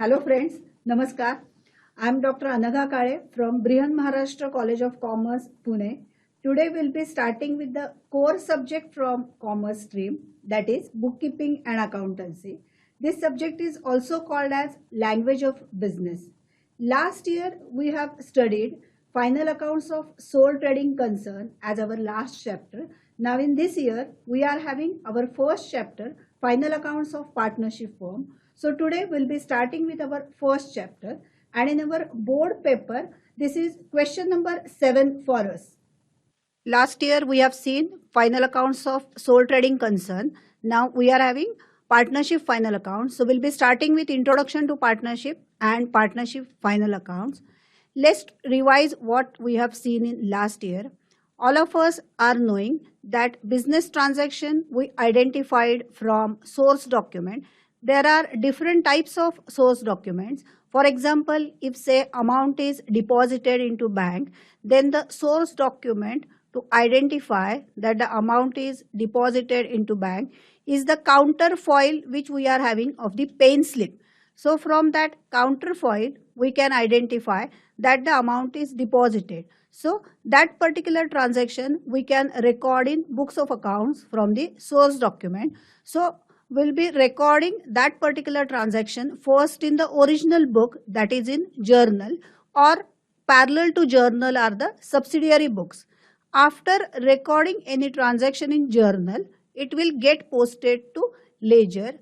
Hello friends, Namaskar. I am Dr. Anagha Kale from Brihan Maharashtra College of Commerce, Pune. Today we'll be starting with the core subject from commerce stream, that is bookkeeping and accountancy. This subject is also called as language of business. Last year we have studied final accounts of sole trading concern as our last chapter. Now in this year we are having our first chapter, final accounts of partnership firm. So today we'll be starting with our first chapter, and in our board paper this is question number 7 for us. Last year we have seen final accounts of sole trading concern. Now we are having partnership final accounts. So we'll be starting with introduction to partnership and partnership final accounts. Let's revise what we have seen in last year. All of us are knowing that business transaction we identified from source document. There are different types of source documents. For example, if say amount is deposited into bank, then the source document to identify that the amount is deposited into bank is the counterfoil which we are having of the paying slip. So from that counterfoil we can identify that the amount is deposited. So that particular transaction we can record in books of accounts from the source document. So we'll be recording that particular transaction first in the original book, that is in journal, or parallel to journal are the subsidiary books. After recording any transaction in journal, it will get posted to ledger.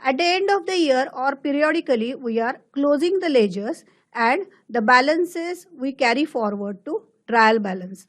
At the end of the year or periodically, we are closing the ledgers and the balances we carry forward to trial balance.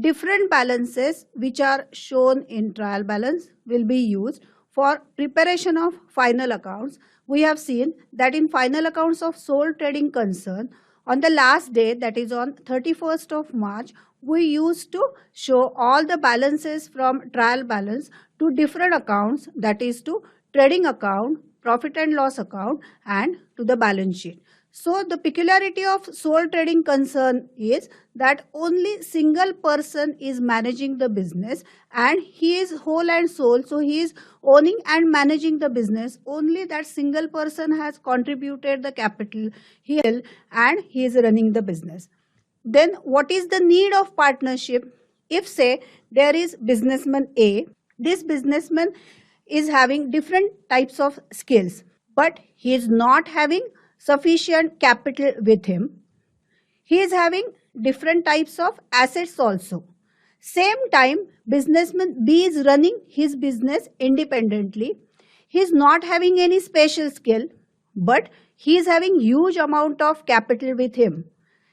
Different balances which are shown in trial balance will be used for preparation of final accounts. We have seen that in final accounts of sole trading concern, on the last day, that is on 31st of March, we used to show all the balances from trial balance to different accounts, that is to trading account, profit and loss account, and to the balance sheet. So the peculiarity of sole trading concern is that only single person is managing the business and he is whole and sole. So he is owning and managing the business. Only that single person has contributed the capital here and he is running the business. Then what is the need of partnership? If say there is businessman A, this businessman is having different types of skills, but he is not having sufficient capital with him. He is having different types of assets also. Same time, businessman B is running his business independently. He is not having any special skill, but he is having huge amount of capital with him.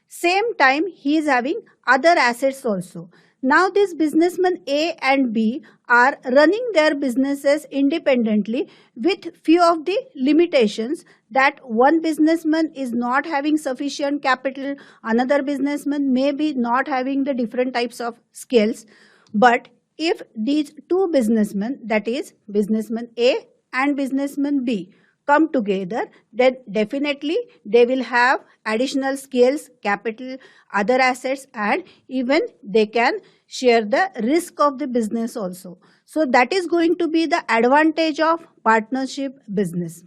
Same time, he is having other assets also. Now this businessman A and B are running their businesses independently with few of the limitations, that one businessman is not having sufficient capital, another businessman may be not having the different types of skills. But if these two businessmen, that is businessman A and businessman B, come together, then definitely they will have additional skills, capital, other assets, and even they can share the risk of the business also. So that is going to be the advantage of partnership business.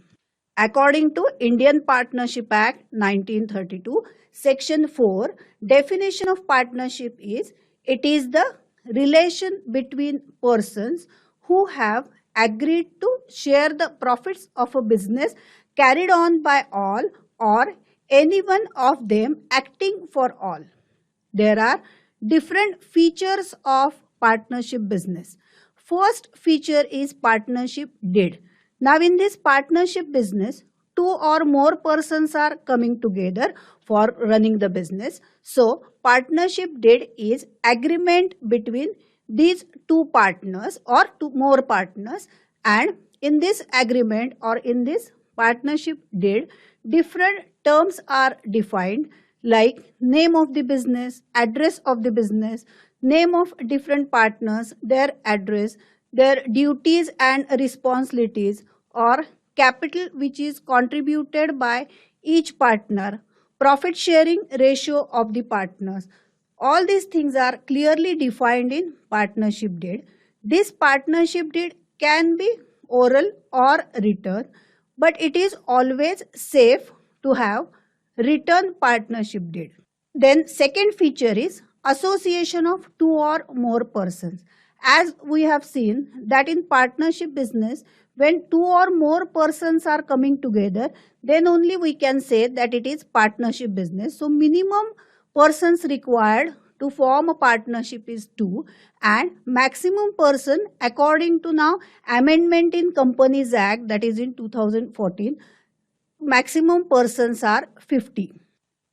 According to Indian Partnership Act 1932, Section 4, definition of partnership is, it is the relation between persons who have agreed to share the profits of a business carried on by all or any one of them acting for all. There are different features of partnership business. First feature is partnership deed. Now in this partnership business, two or more persons are coming together for running the business. So partnership deed is agreement between these two partners or two more partners, and in this agreement or in this partnership deed, different terms are defined like name of the business, address of the business, name of different partners, their address, their duties and responsibilities, or capital which is contributed by each partner, profit sharing ratio of the partners. All these things are clearly defined in partnership deed. This partnership deed can be oral or written, but it is always safe to have written partnership deed. Then second feature is association of two or more persons. As we have seen that in partnership business, when two or more persons are coming together, then only we can say that it is partnership business. So minimum persons required to form a partnership is 2, and maximum person according to now amendment in Companies Act, that is in 2014, maximum persons are 50.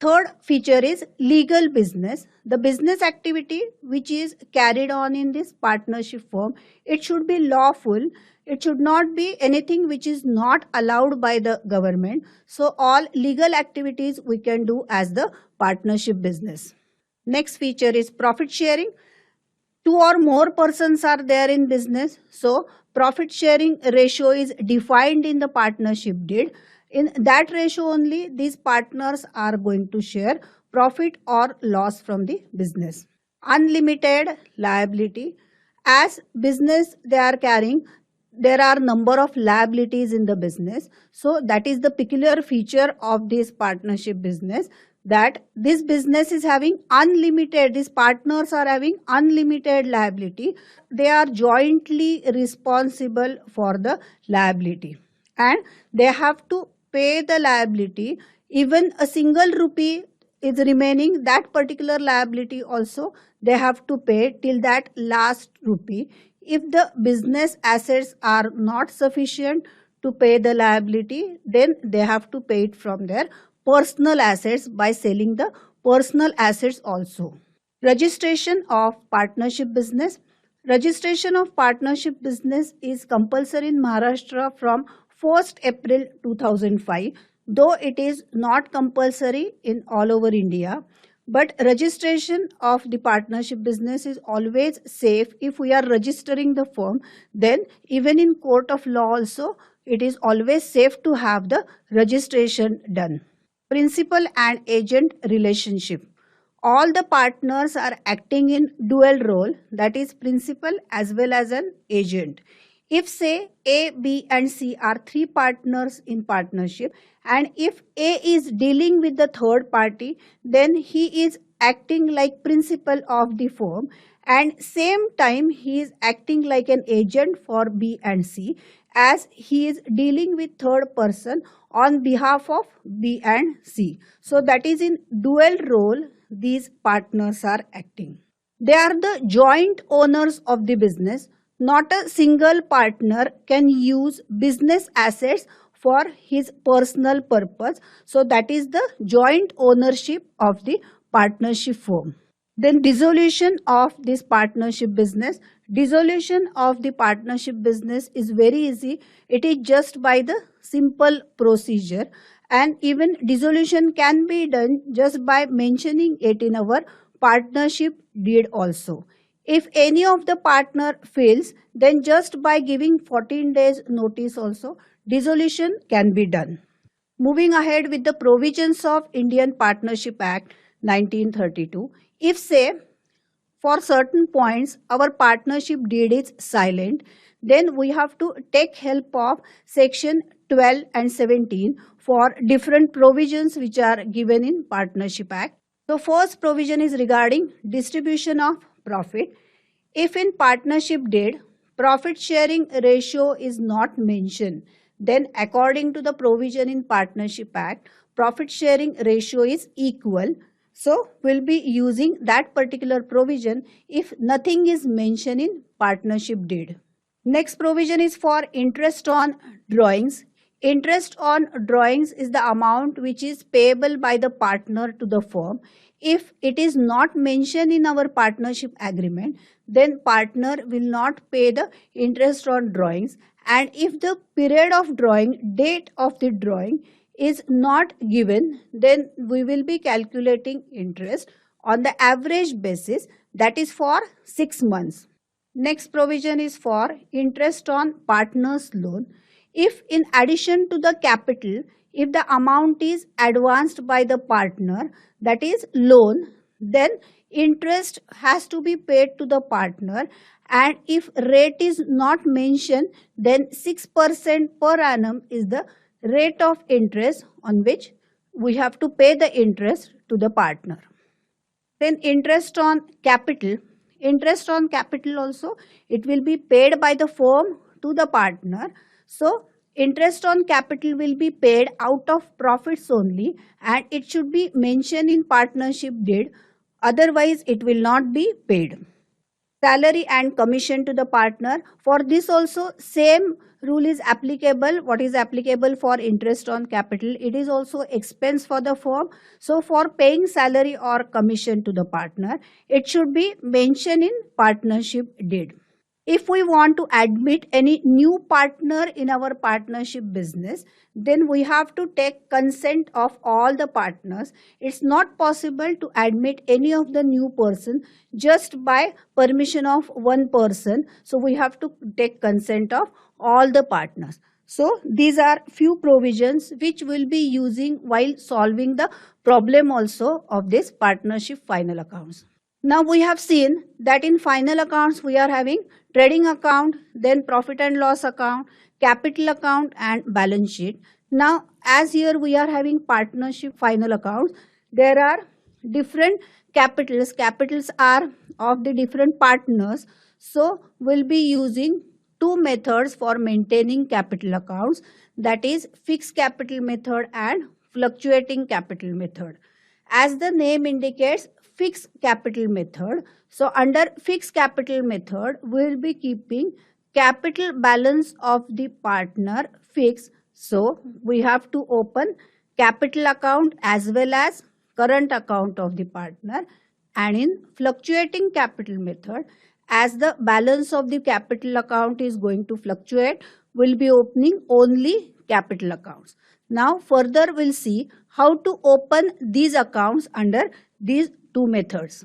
Third feature is legal business. The business activity which is carried on in this partnership firm, it should be lawful. It should not be anything which is not allowed by the government. So all legal activities we can do as the partnership business. Next feature is profit sharing. Two or more persons are there in business. So profit sharing ratio is defined in the partnership deed. In that ratio only, these partners are going to share profit or loss from the business. Unlimited liability. As business they are carrying, there are number of liabilities in the business. So that is the peculiar feature of this partnership business, that this business is having unlimited, these partners are having unlimited liability. They are jointly responsible for the liability and they have to pay the liability. Even a single rupee is remaining, that particular liability also they have to pay till that last rupee. If the business assets are not sufficient to pay the liability, then they have to pay it from their personal assets by selling the personal assets also. Registration of partnership business. Registration of partnership business is compulsory in Maharashtra from 1st April 2005, though it is not compulsory in all over India. But registration of the partnership business is always safe. If we are registering the firm, then even in court of law also, it is always safe to have the registration done. Principal and agent relationship. All the partners are acting in dual role, that is principal as well as an agent. If say A, B and C are three partners in partnership, and if A is dealing with the third party, then he is acting like principal of the firm, and same time he is acting like an agent for B and C, as he is dealing with third person on behalf of B and C. So that is in dual role these partners are acting. They are the joint owners of the business. Not a single partner can use business assets for his personal purpose. So that is the joint ownership of the partnership firm. Then dissolution of this partnership business. Dissolution of the partnership business is very easy. It is just by the simple procedure, and even dissolution can be done just by mentioning it in our partnership deed also. If any of the partner fails, then just by giving 14 days notice also, dissolution can be done. Moving ahead with the provisions of Indian Partnership Act 1932. If say for certain points our partnership deed is silent, then we have to take help of section 12 and 17 for different provisions which are given in Partnership Act. So first provision is regarding distribution of profit. If in partnership deed profit sharing ratio is not mentioned, then according to the provision in Partnership Act, profit sharing ratio is equal. So we'll be using that particular provision if nothing is mentioned in partnership deed. Next provision is for interest on drawings. Interest on drawings is the amount which is payable by the partner to the firm. If it is not mentioned in our partnership agreement, then partner will not pay the interest on drawings. And if the period of drawing, date of the drawing is not given, then we will be calculating interest on the average basis, that is for 6 months. Next provision is for interest on partner's loan. If in addition to the capital, if the amount is advanced by the partner, that is loan, then interest has to be paid to the partner, and if rate is not mentioned, then 6% per annum is the rate of interest on which we have to pay the interest to the partner. Then interest on capital. Interest on capital also, it will be paid by the firm to the partner. So interest on capital will be paid out of profits only, and it should be mentioned in partnership deed. Otherwise, it will not be paid. Salary and commission to the partner. For this also same rule is applicable. What is applicable for interest on capital? It is also expense for the firm. So for paying salary or commission to the partner, it should be mentioned in partnership deed. If we want to admit any new partner in our partnership business, then we have to take consent of all the partners. It's not possible to admit any of the new person just by permission of one person. So we have to take consent of all the partners. So these are few provisions which we'll be using while solving the problem also of this partnership final accounts. Now we have seen that in final accounts we are having trading account, then profit and loss account, capital account and balance sheet. Now as here we are having partnership final accounts, there are different capitals. Capitals are of the different partners. So we'll be using two methods for maintaining capital accounts, that is fixed capital method and fluctuating capital method. As the name indicates, fixed capital method. So under fixed capital method, we will be keeping capital balance of the partner fixed. So we have to open capital account as well as current account of the partner. And in fluctuating capital method, as the balance of the capital account is going to fluctuate, we'll be opening only capital accounts. Now further we'll see how to open these accounts under these two methods.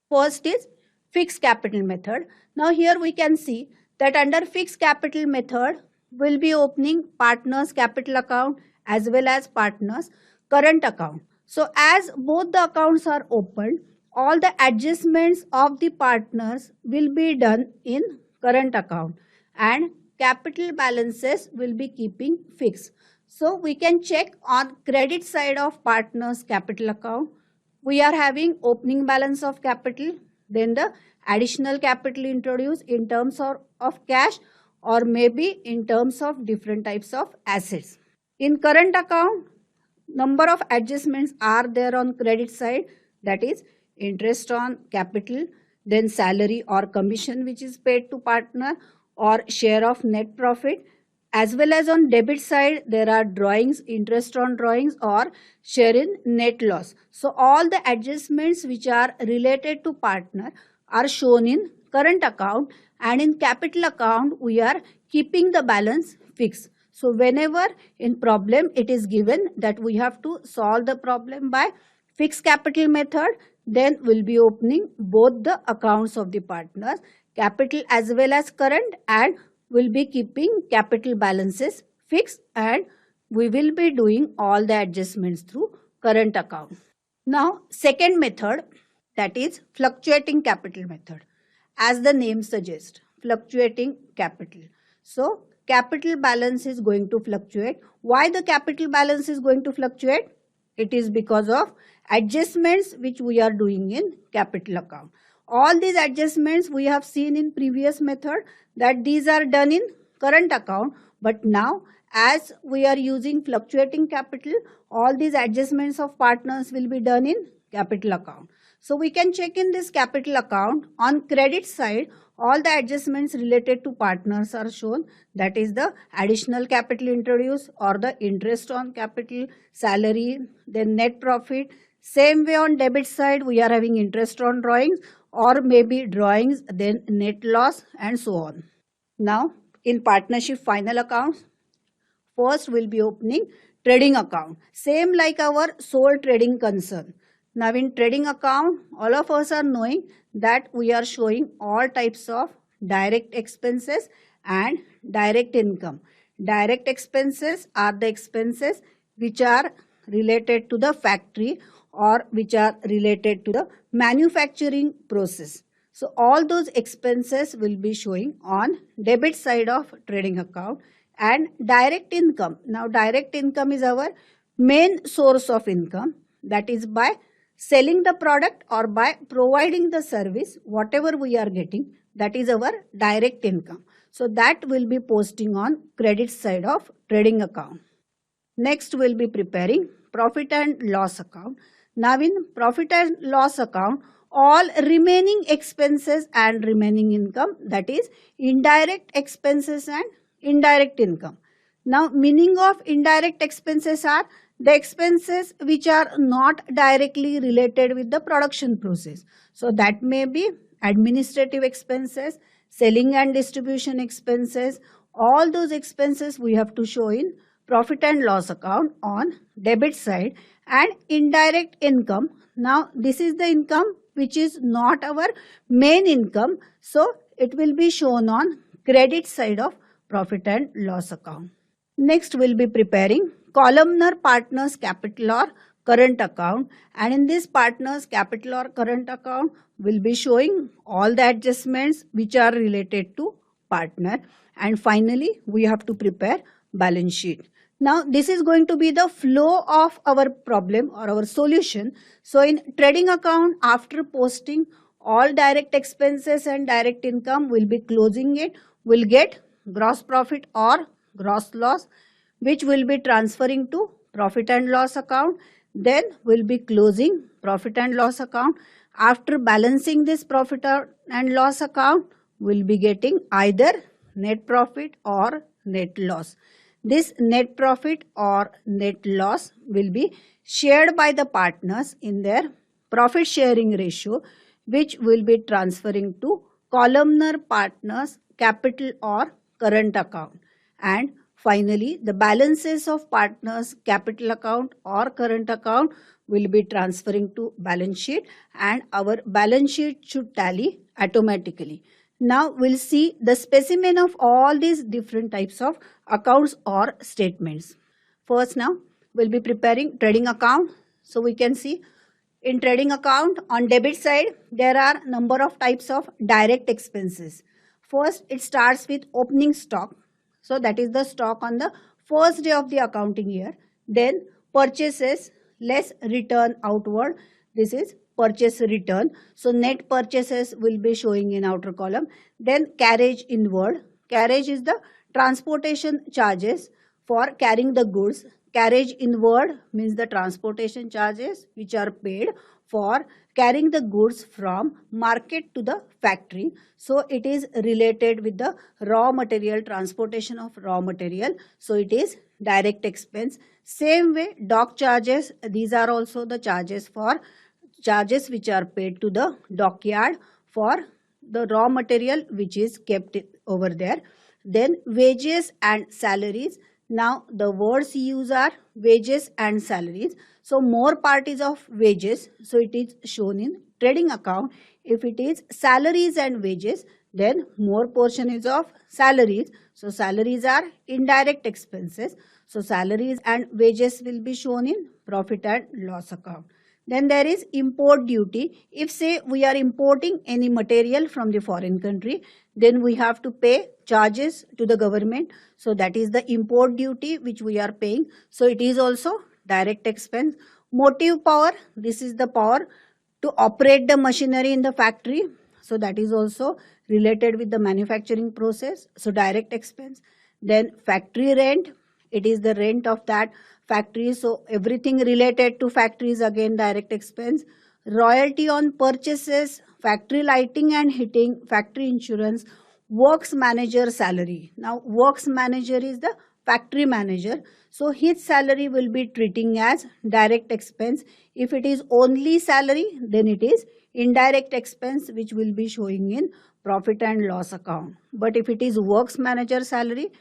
First is fixed capital method. Now here we can see that under fixed capital method, we'll be opening partners capital account as well as partners current account. So as both the accounts are opened, all the adjustments of the partners will be done in current account and capital balances will be keeping fixed. So we can check on credit side of partners capital account. We are having opening balance of capital, then the additional capital introduced in terms of cash or maybe in terms of different types of assets. In current account, number of adjustments are there on credit side, that is interest on capital, then salary or commission which is paid to partner or share of net profit. As well as on debit side, there are drawings, interest on drawings or share in net loss. So all the adjustments which are related to partner are shown in current account, and in capital account we are keeping the balance fixed. So whenever in problem it is given that we have to solve the problem by fixed capital method, then we'll be opening both the accounts of the partners, capital as well as current, and will be keeping capital balances fixed, and we will be doing all the adjustments through current account. Now second method, that is fluctuating capital method. As the name suggests, fluctuating capital. So capital balance is going to fluctuate. Why the capital balance is going to fluctuate? It is because of adjustments which we are doing in capital account. All these adjustments we have seen in previous method that these are done in current account, but now as we are using fluctuating capital, all these adjustments of partners will be done in capital account. So we can check in this capital account. On credit side, all the adjustments related to partners are shown, that is the additional capital introduced or the interest on capital, salary, then net profit. Same way on debit side, we are having interest on drawings or maybe drawings, then net loss and so on. Now in partnership final accounts, first we'll be opening trading account, same like our sole trading concern. Now in trading account, all of us are knowing that we are showing all types of direct expenses and direct income. Direct expenses are the expenses which are related to the factory or which are related to the manufacturing process. So all those expenses will be showing on debit side of trading account. And direct income. Now direct income is our main source of income, that is by selling the product or by providing the service, whatever we are getting, that is our direct income. So that will be posting on credit side of trading account. Next we'll be preparing profit and loss account. Now in profit and loss account, all remaining expenses and remaining income, that is indirect expenses and indirect income. Now meaning of indirect expenses are the expenses which are not directly related with the production process. So that may be administrative expenses, selling and distribution expenses. All those expenses we have to show in profit and loss account on debit side. And indirect income, now this is the income which is not our main income, so it will be shown on credit side of profit and loss account. Next we'll be preparing columnar partners capital or current account, and in this partners capital or current account will be showing all the adjustments which are related to partner. And finally we have to prepare balance sheet. Now this is going to be the flow of our problem or our solution. So in trading account, after posting all direct expenses and direct income, we'll be closing it. We'll get gross profit or gross loss, which will be transferring to profit and loss account. Then we'll be closing profit and loss account. After balancing this profit and loss account, we'll be getting either net profit or net loss. This net profit or net loss will be shared by the partners in their profit sharing ratio, which will be transferring to columnar partners capital or current account. And finally, the balances of partners capital account or current account will be transferring to balance sheet, and our balance sheet should tally automatically. Now we'll see the specimen of all these different types of accounts or statements. First, now we'll be preparing trading account. So we can see in trading account on debit side, there are number of types of direct expenses. First, it starts with opening stock. So that is the stock on the first day of the accounting year. Then purchases less return outward. This is purchase return. So net purchases will be showing in outer column. Then carriage inward. Carriage is the transportation charges for carrying the goods. Carriage inward means the transportation charges which are paid for carrying the goods from market to the factory. So it is related with the raw material, transportation of raw material. So it is direct expense. Same way, dock charges, these are also the charges which are paid to the dockyard for the raw material which is kept over there. Then wages and salaries. Now the words used are wages and salaries. So more part is of wages, so it is shown in trading account. If it is salaries and wages, then more portion is of salaries. So salaries are indirect expenses. So salaries and wages will be shown in profit and loss account. Then there is import duty. If say we are importing any material from the foreign country, then we have to pay charges to the government. So that is the import duty which we are paying. So it is also direct expense. Motive power, this is the power to operate the machinery in the factory. So that is also related with the manufacturing process. So direct expense. Then factory rent, it is the rent of that factory. So everything related to factory is again direct expense. Royalty on purchases, factory lighting and heating, factory insurance, works manager salary. Now works manager is the factory manager. So his salary will be treating as direct expense. If it is only salary, then it is indirect expense which will be showing in profit and loss account. But if it is works manager salary,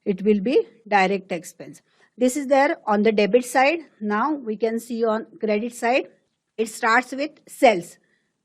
it will be direct expense. This is there on the debit side. Now we can see on credit side, it starts with sales.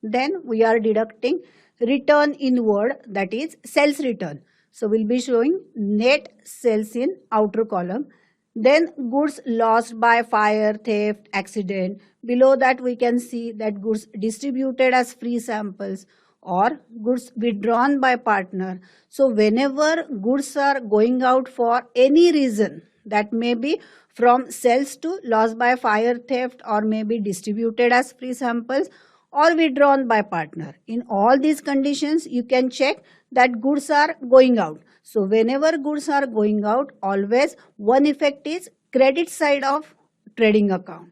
Then we are deducting return inward, that is sales return. So we'll be showing net sales in outer column. Then goods lost by fire, theft, accident. Below that we can see that goods distributed as free samples or goods withdrawn by partner. So whenever goods are going out for any reason, that may be from sales to loss by fire, theft, or may be distributed as free samples or withdrawn by partner. In all these conditions, you can check that goods are going out. So whenever goods are going out, always one effect is credit side of trading account.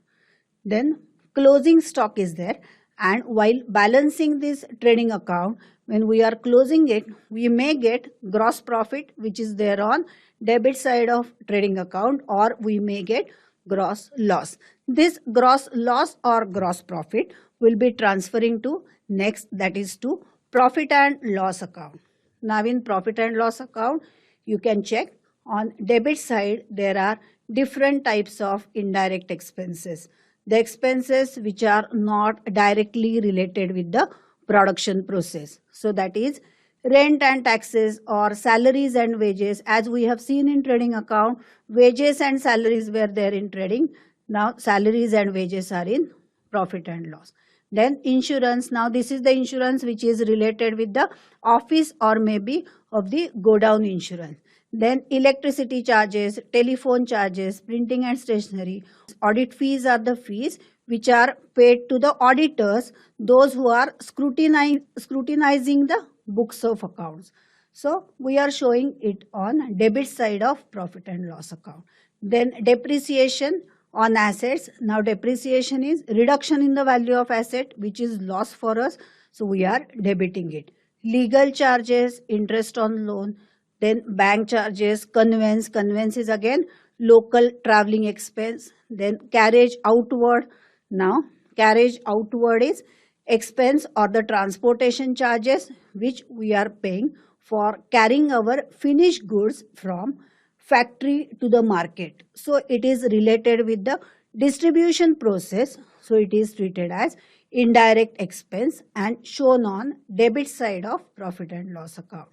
Then closing stock is there, and while balancing this trading account, when we are closing it, we may get gross profit which is there on debit side of trading account, or we may get gross loss. This gross loss or gross profit will be transferring to next, that is to profit and loss account. Now in profit and loss account, you can check on debit side there are different types of indirect expenses. The expenses which are not directly related with the production process. So that is rent and taxes or salaries and wages. As we have seen in trading account, wages and salaries were there in trading. Now salaries and wages are in profit and loss. Then insurance. Now this is the insurance which is related with the office or maybe of the go down insurance. Then electricity charges, telephone charges, printing and stationery. Audit fees are the fees which are paid to the auditors, those who are scrutinizing the books of accounts. So we are showing it on debit side of profit and loss account. Then depreciation on assets. Now depreciation is reduction in the value of asset which is loss for us. So we are debiting it. Legal charges, interest on loan. Then bank charges, conveyance. Conveyance is again local traveling expense. Then carriage outward. Now carriage outward is expense or the transportation charges which we are paying for carrying our finished goods from factory to the market. So it is related with the distribution process. So it is treated as indirect expense and shown on debit side of profit and loss account.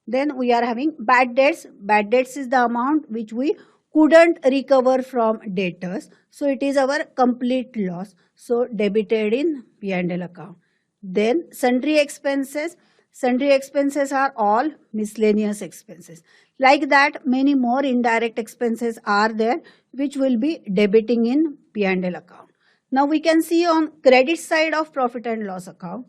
Then we are having bad debts. Bad debts is the amount which we couldn't recover from debtors. So it is our complete loss. So debited in P&L account. Then sundry expenses. Sundry expenses are all miscellaneous expenses. Like that, many more indirect expenses are there which will be debiting in P&L account. Now we can see on credit side of profit and loss account,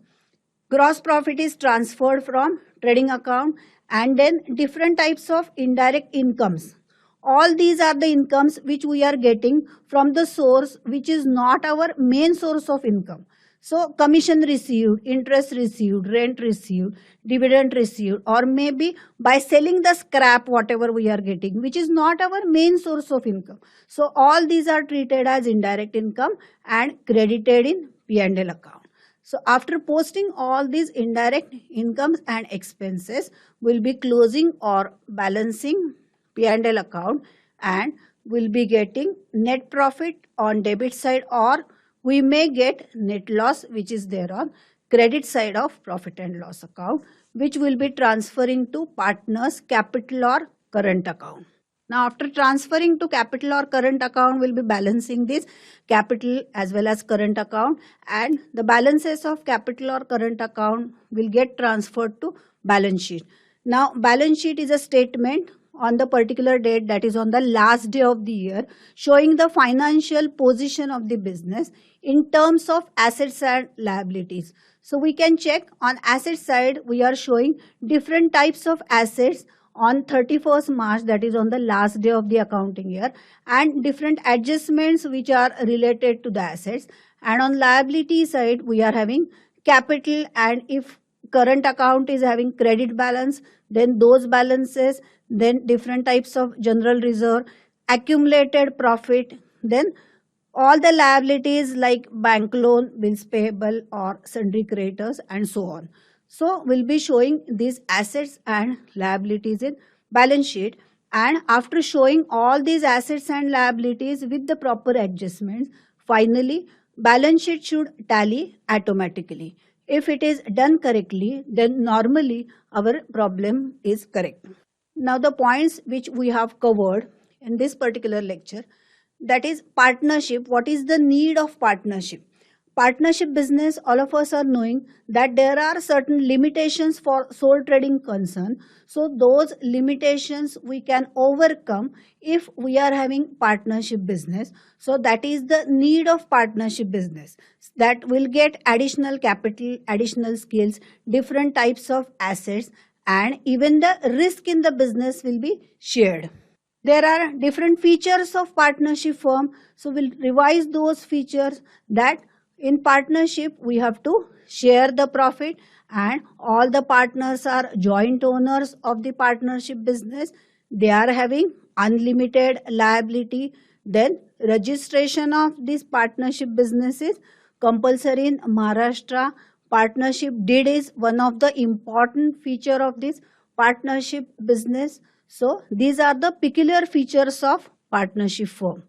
gross profit is transferred from trading account, and then different types of indirect incomes. All these are the incomes which we are getting from the source which is not our main source of income. So commission received, interest received, rent received, dividend received, or maybe by selling the scrap whatever we are getting which is not our main source of income. So all these are treated as indirect income and credited in P&L account. So after posting all these indirect incomes and expenses, we'll be closing or balancing P&L account and we'll be getting net profit on debit side, or we may get net loss which is there on credit side of profit and loss account, which will be transferring to partners capital or current account. Now after transferring to capital or current account, we'll be balancing this capital as well as current account, and the balances of capital or current account will get transferred to balance sheet. Now balance sheet is a statement on the particular date, that is on the last day of the year, showing the financial position of the business in terms of assets and liabilities. So we can check on asset side, we are showing different types of assets on 31st March, that is on the last day of the accounting year, and different adjustments which are related to the assets. And on liability side, we are having capital, and if current account is having credit balance, then those balances, then different types of general reserve, accumulated profit, then all the liabilities like bank loan, bills payable or sundry creditors and so on. So we'll be showing these assets and liabilities in balance sheet, and after showing all these assets and liabilities with the proper adjustments, finally balance sheet should tally automatically. If it is done correctly, then normally our problem is correct. Now the points which we have covered in this particular lecture, that is partnership. What is the need of partnership? partnership business, all of us are knowing that there are certain limitations for sole trading concern. So those limitations we can overcome if we are having partnership business. So that is the need of partnership business, that will get additional capital, additional skills, different types of assets, and even the risk in the business will be shared. There are different features of partnership firm. So we'll revise those features, that in partnership we have to share the profit and all the partners are joint owners of the partnership business. They are having unlimited liability. Then registration of this partnership business is compulsory in Maharashtra. Partnership deed is one of the important feature of this partnership business. So these are the peculiar features of partnership firm.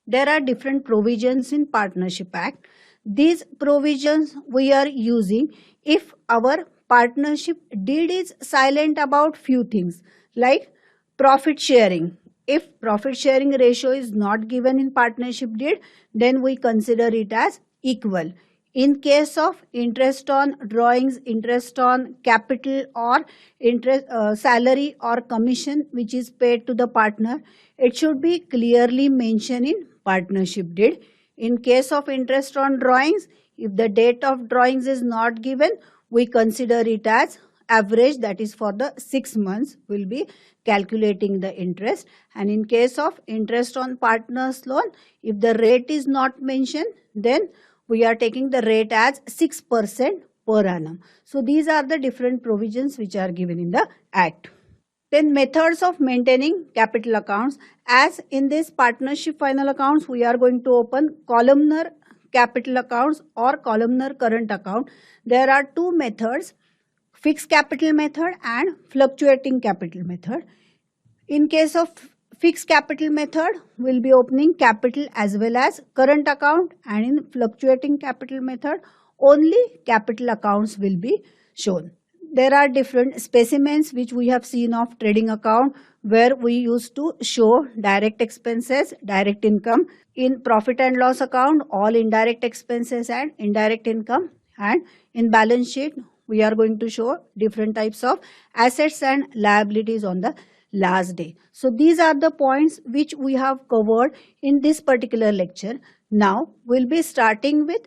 There are different provisions in Partnership Act. These provisions we are using if our partnership deed is silent about few things like profit sharing. If profit sharing ratio is not given in partnership deed, then we consider it as equal. In case of interest on drawings, interest on capital, or interest salary or commission which is paid to the partner, it should be clearly mentioned in partnership deed. In case of interest on drawings, if the date of drawings is not given, we consider it as average, that is for the 6 months will be calculating the interest. And in case of interest on partner's loan, if the rate is not mentioned, then we are taking the rate as 6% per annum. So these are the different provisions which are given in the Act. Then methods of maintaining capital accounts. As in this partnership final accounts, we are going to open columnar capital accounts or columnar current account. There are two methods, fixed capital method and fluctuating capital method. In case of fixed capital method, we will be opening capital as well as current account, and in fluctuating capital method, only capital accounts will be shown. There are different specimens which we have seen of trading account, where we used to show direct expenses, direct income. In profit and loss account, all indirect expenses and indirect income. And in balance sheet, we are going to show different types of assets and liabilities on the last day. So these are the points which we have covered in this particular lecture. Now we'll be starting with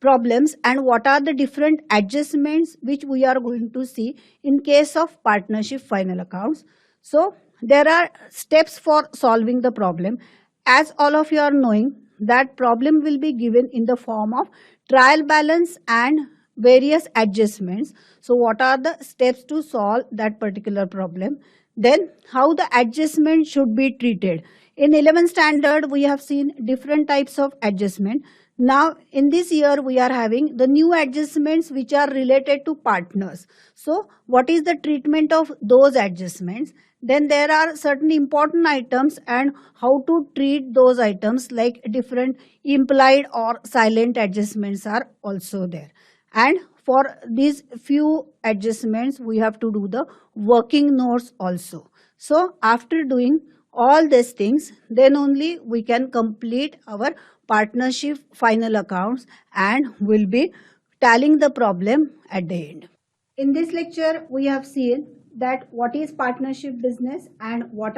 problems and what are the different adjustments which we are going to see in case of partnership final accounts. So there are steps for solving the problem. As all of you are knowing, that problem will be given in the form of trial balance and various adjustments. So what are the steps to solve that particular problem? Then how the adjustment should be treated. In 11th standard, we have seen different types of adjustment. Now in this year, we are having the new adjustments which are related to partners. So what is the treatment of those adjustments? Then there are certain important items and how to treat those items, like different implied or silent adjustments are also there. And for these few adjustments, we have to do the working notes also. So after doing all these things, then only we can complete our partnership final accounts and will be tallying the problem at the end. In this lecture, we have seen that what is partnership business and what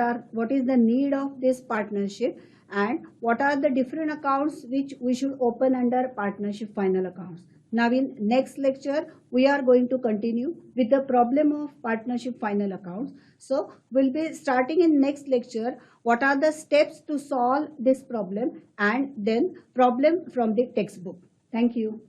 is the need of this partnership, and what are the different accounts which we should open under partnership final accounts. Now in next lecture, we are going to continue with the problem of partnership final accounts. So we'll be starting in next lecture what are the steps to solve this problem and then problem from the textbook. Thank you.